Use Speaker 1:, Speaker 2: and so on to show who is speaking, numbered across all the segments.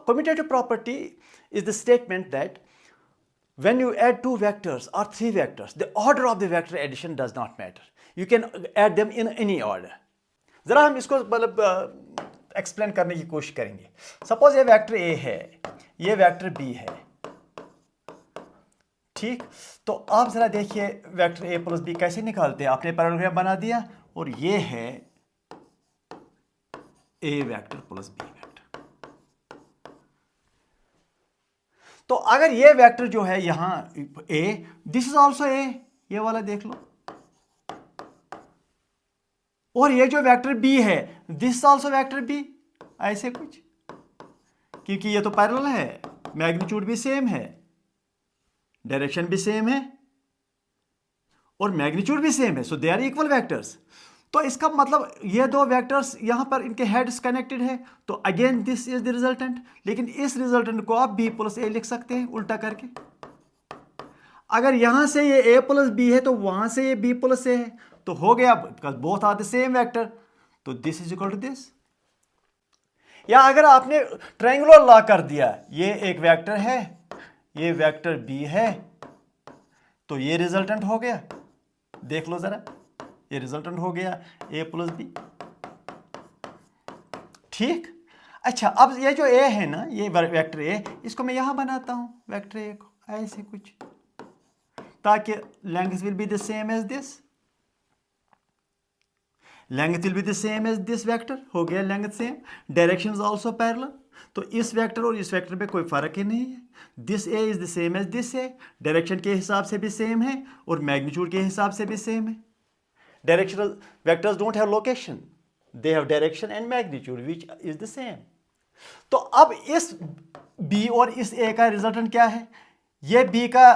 Speaker 1: commutative property is the statement that when you add two vectors or three vectors, the order of the vector addition does not matter. You can add them in any order. जरा हम इसको मतलब explain करने की कोशिश करेंगे. Suppose ये vector A है, ये वेक्टर बी है, ठीक. तो आप जरा देखिए वेक्टर ए प्लस बी कैसे निकालते हैं. आपने पैरेललोग्राम बना दिया और ये है ए वेक्टर प्लस बी वेक्टर. तो अगर ये वेक्टर जो है यहां ए, दिस इज ऑल्सो ए, ये वाला देख लो. और ये जो वेक्टर बी है, दिस ऑल्सो वेक्टर बी, ऐसे कुछ, क्योंकि ये तो पैरेलल है, मैग्नीट्यूड भी सेम है, डायरेक्शन भी सेम है और मैग्नीट्यूड भी सेम है, सो दे आर इक्वल वेक्टर्स. तो इसका मतलब ये दो वेक्टर्स यहां पर इनके हेड्स कनेक्टेड है, तो again this is the resultant. लेकिन इस रिजल्टेंट को आप बी प्लस ए लिख सकते हैं उल्टा करके. अगर यहां से ये ए प्लस बी है तो वहां से ये बी प्लस ए है, तो हो गया, both are the same vector, तो this is equal to this. या अगर आपने ट्रायंगुलर लॉ कर दिया, ये एक वेक्टर है, ये वेक्टर बी है, तो ये रिजल्टेंट हो गया. देख लो जरा, ये रिजल्टेंट हो गया ए प्लस बी. ठीक. अच्छा, अब ये जो ए है ना, ये वेक्टर ए, इसको मैं यहां बनाता हूं वेक्टर ए को ऐसे कुछ, ताकि length will be the same as this. Length will be the same as this vector, हो गया length same. Direction is also parallel, तो इस वेक्टर और इस वेक्टर में कोई फर्क ही नहीं है. This A is the same as this A, direction के हिसाब से भी सेम है और मैग्नीट्यूड के हिसाब से भी सेम है. Directional vectors don't have location, they have direction and magnitude which is the same. तो अब इस B और इस A का रिजल्टेंट क्या है? ये B का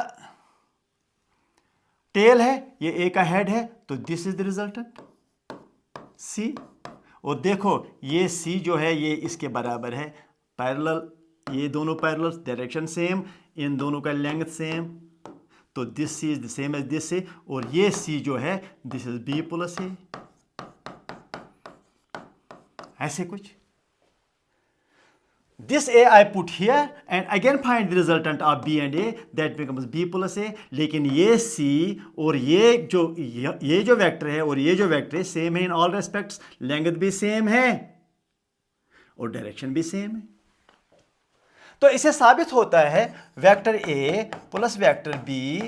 Speaker 1: टेल है, ये A का हेड है, तो this is the resultant C. और देखो ये C जो है ये इसके बराबर है, पैरेलल, ये दोनों पैरेलल, डायरेक्शन सेम, इन दोनों का लेंथ सेम, तो this C is the same as this से. और ये सी जो है this is B plus A, ऐसे कुछ. This A I put here and again find the resultant of B and A, that becomes B plus A. लेकिन ये सी और ये जो वेक्टर है और ये जो वेक्टर है सेम है इन ऑल रेस्पेक्ट्स. लेंथ भी सेम है और डायरेक्शन भी सेम है. तो इसे साबित होता है vector A plus vector B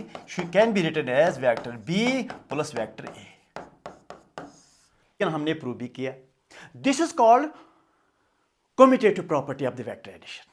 Speaker 1: can be written as vector B plus vector A. हमने प्रूव भी किया. This is called commutative property of the vector addition.